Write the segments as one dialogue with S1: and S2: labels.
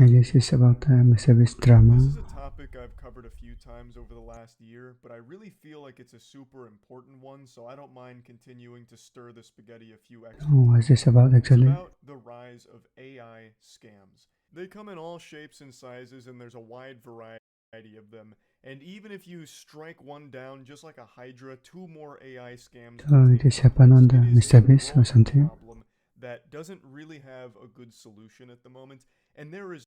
S1: I guess it's about MrBeast drama.
S2: This is a topic I've covered a few times over the last year, but I really feel like it's a super important one, so I don't mind continuing to stir the spaghetti a few extra
S1: Oh, what's this
S2: times.
S1: about
S2: It's
S1: actually?
S2: about the rise of AI scams. They come in all shapes and sizes, and there's a wide variety of them. And even if you strike one down just like a hydra, two more AI scams will
S1: So
S2: take
S1: this
S2: its
S1: happened
S2: place.
S1: on the
S2: It is a
S1: MrBeast or
S2: growing
S1: something.
S2: problem that doesn't really have a good solution at the moment, and there is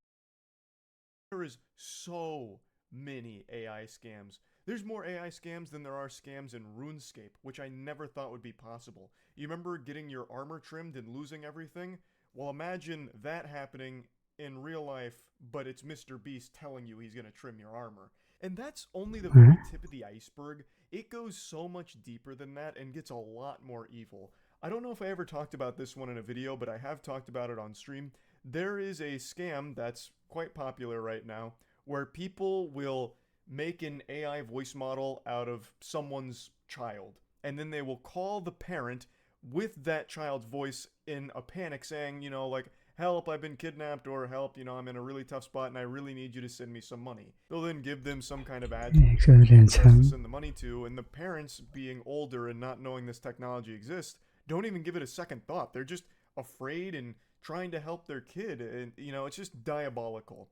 S2: so many AI scams. There's more AI scams than there are scams in RuneScape, which I never thought would be possible. You remember getting your armor trimmed and losing everything? Well, imagine that happening in real life, but it's MrBeast telling you he's going to trim your armor. And that's only the
S1: Huh?
S2: very tip of the iceberg. It goes so much deeper than that and gets a lot more evil. I don't know if I ever talked about this one in a video, but I have talked about it on stream. There is a scam that's quite popular right now where people will make an AI voice model out of someone's child, and then they will call the parent with that child's voice in a panic saying, like, help, I've been kidnapped, or help, I'm in a really tough spot and I really need you to send me some money. They'll then give them some kind of
S1: Actually,
S2: address to
S1: handsome.
S2: send the money to, and the parents, being older and not knowing this technology exists, don't even give it a second thought. They're just afraid and trying to help their kid, and it's just diabolical.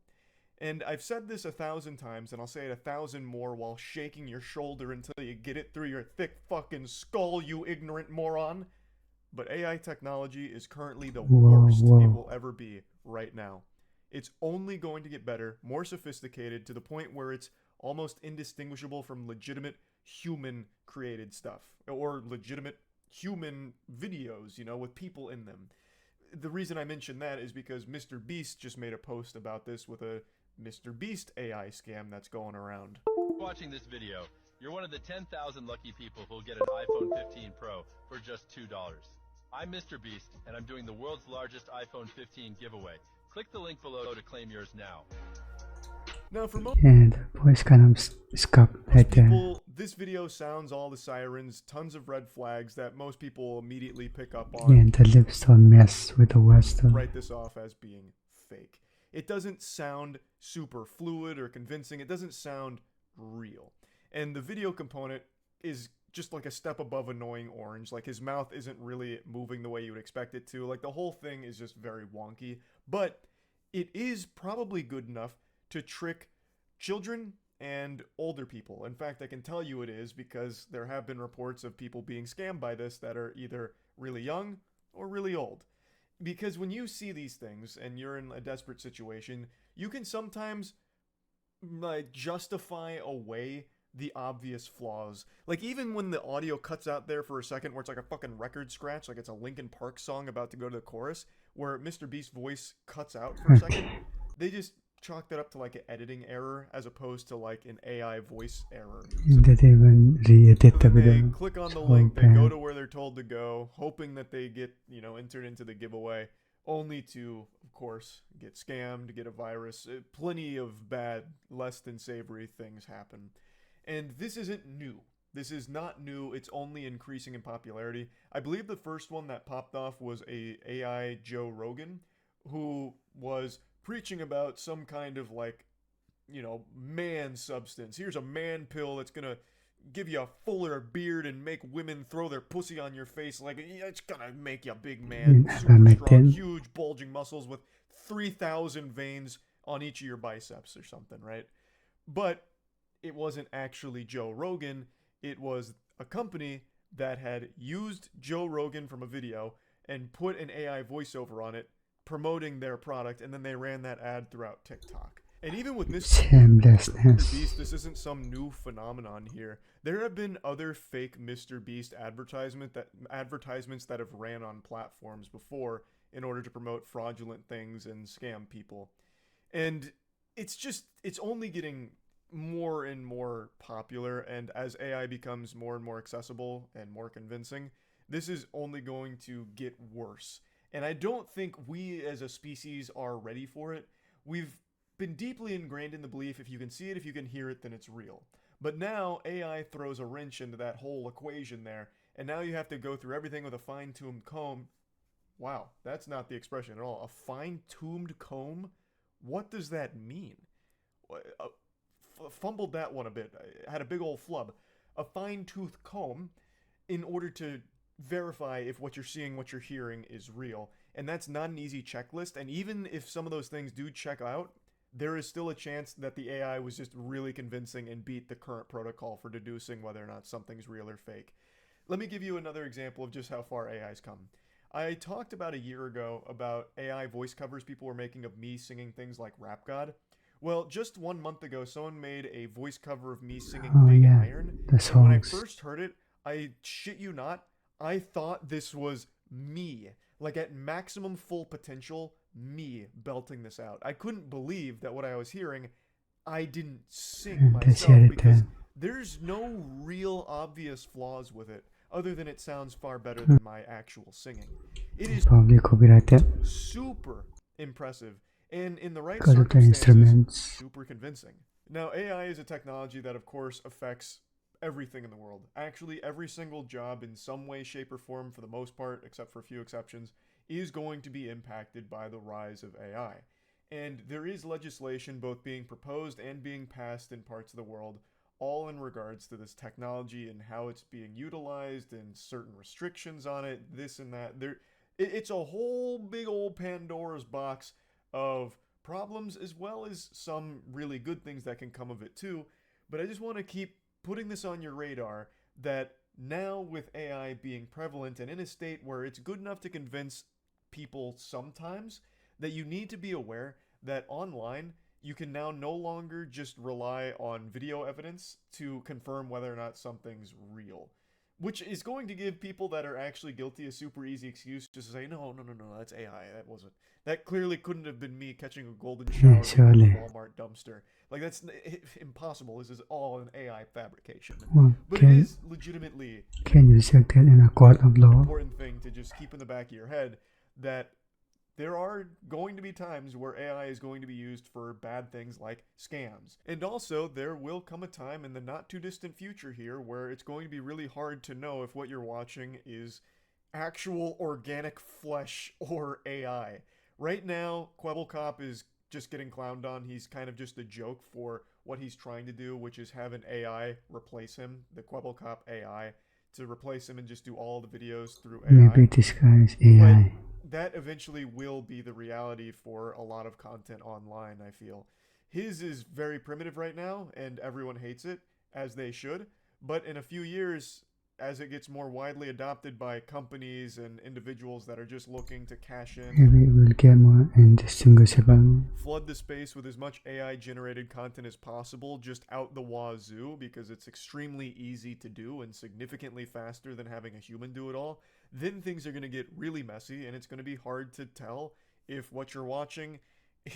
S2: And I've said this 1,000 times, and I'll say it 1,000 more while shaking your shoulder until you get it through your thick fucking skull, you ignorant moron. But AI technology is currently the
S1: Whoa,
S2: worst it
S1: whoa.
S2: will ever be right now. It's only going to get better, more sophisticated, to the point where it's almost indistinguishable from legitimate human created stuff or legitimate human videos, with people in them. The reason I mention that is because MrBeast just made a post about this with a MrBeast AI scam that's going around.
S3: Watching this video, you're one of the 10,000 lucky people who'll get an iPhone 15 Pro for just $2. I'm MrBeast, and I'm doing the world's largest iPhone 15 giveaway. Click the link below to claim yours now.
S2: Now, for
S1: And the voice kind of scuffed
S2: most
S1: right there.
S2: people, this video sounds all the sirens, tons of red flags that most people immediately pick up on.
S1: And the lips don't mess with the words though.
S2: Write this off as being fake. It doesn't sound super fluid or convincing. It doesn't sound real. And the video component is just like a step above annoying orange. Like his mouth isn't really moving the way you would expect it to. Like the whole thing is just very wonky. But it is probably good enough to trick children and older people. In fact, I can tell you it is because there have been reports of people being scammed by this that are either really young or really old. Because when you see these things and you're in a desperate situation, you can sometimes like justify away the obvious flaws. Like even when the audio cuts out there for a second where it's like a fucking record scratch, like it's a Linkin Park song about to go to the chorus, where MrBeast's voice cuts out for a second, they just chalk that up to like an editing error as opposed to like an AI voice error.
S1: And they even re-edit the
S2: Then they
S1: video.
S2: click on the
S1: So
S2: link, they go
S1: bad.
S2: to where they're told to go, hoping that they get, entered into the giveaway, only to, of course, get scammed, get a virus. Plenty of bad, less than savory things happen. And this isn't new. This is not new. It's only increasing in popularity. I believe the first one that popped off was a AI Joe Rogan, who was preaching about some kind of like, man substance. Here's a man pill that's gonna give you a fuller beard and make women throw their pussy on your face. Like, yeah, it's gonna make you a big man, super strong,
S1: Ivermectin.
S2: huge bulging muscles with 3,000 veins on each of your biceps or something, right? But it wasn't actually Joe Rogan. It was a company that had used Joe Rogan from a video and put an AI voiceover on it promoting their product, and then they ran that ad throughout TikTok. And even with
S1: Shamelessness.
S2: MrBeast, this isn't some new phenomenon here. There have been other fake MrBeast advertisements that have ran on platforms before in order to promote fraudulent things and scam people. And it's only getting more and more popular, and as AI becomes more and more accessible and more convincing, this is only going to get worse. And I don't think we as a species are ready for it. We've been deeply ingrained in the belief if you can see it, if you can hear it, then it's real. But now AI throws a wrench into that whole equation there, and now you have to go through everything with a fine-tuned comb. Wow, that's not the expression at all. A fine-tuned comb? What does that mean? Fumbled that one a bit. I had a big old flub. A fine-tooth comb in order to verify if what you're seeing, what you're hearing is real. And that's not an easy checklist. And even if some of those things do check out, there is still a chance that the AI was just really convincing and beat the current protocol for deducing whether or not something's real or fake. Let me give you another example of just how far AI's come. I talked about a year ago about AI voice covers people were making of me singing things like Rap God. Well, just 1 month ago, someone made a voice cover of me singing Big Iron.
S1: the
S2: And when I
S1: songs.
S2: first heard it, I shit you not, I thought this was me. Like at maximum full potential, me belting this out. I couldn't believe that what I was hearing, I didn't sing myself because there's no real obvious flaws with it other than it sounds far better than my actual singing. It is
S1: Probably copyrighted
S2: super impressive and in the right
S1: because of the
S2: circumstances,
S1: instruments.
S2: super convincing. Now, AI is a technology that, of course, affects everything in the world. Actually, every single job in some way, shape, or form, for the most part, except for a few exceptions, is going to be impacted by the rise of AI. And there is legislation both being proposed and being passed in parts of the world, all in regards to this technology and how it's being utilized and certain restrictions on it, this and that. It's a whole big old Pandora's box of problems as well as some really good things that can come of it too. But I just want to keep putting this on your radar that now with AI being prevalent and in a state where it's good enough to convince people sometimes, that you need to be aware that online you can now no longer just rely on video evidence to confirm whether or not something's real. Which is going to give people that are actually guilty a super easy excuse just to say, no, that's AI. That clearly couldn't have been me catching a golden shower in a
S1: surely.
S2: Walmart dumpster. Like, that's impossible. This is all an AI fabrication.
S1: Well,
S2: But it is legitimately
S1: can you check that in a court of law?
S2: important thing to just keep in the back of your head that there are going to be times where AI is going to be used for bad things like scams. And also, there will come a time in the not too distant future here where it's going to be really hard to know if what you're watching is actual organic flesh or AI. Right now, Kwebbelkop is just getting clowned on. He's kind of just a joke for what he's trying to do, which is have an AI replace him, the Kwebbelkop AI, to replace him and just do all the videos through AI.
S1: Maybe this guy is AI.
S2: But that eventually will be the reality for a lot of content online, I feel. His is very primitive right now, and everyone hates it, as they should. But in a few years, as it gets more widely adopted by companies and individuals that are just looking to cash in,
S1: Maybe it will get more indistinguishable.
S2: flood the space with as much AI-generated content as possible, just out the wazoo, because it's extremely easy to do and significantly faster than having a human do it all, then things are going to get really messy, and it's going to be hard to tell if what you're watching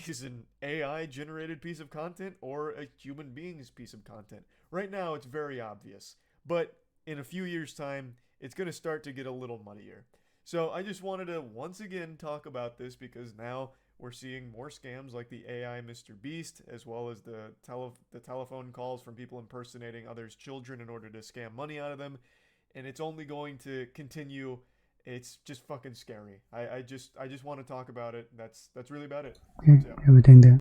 S2: is an AI-generated piece of content or a human being's piece of content. Right now, it's very obvious, but in a few years' time, it's going to start to get a little muddier. So I just wanted to once again talk about this because now we're seeing more scams like the AI MrBeast, as well as the telephone calls from people impersonating others' children in order to scam money out of them. And it's only going to continue. It's just fucking scary. I just want to talk about it. That's really about it.
S1: Okay, everything there.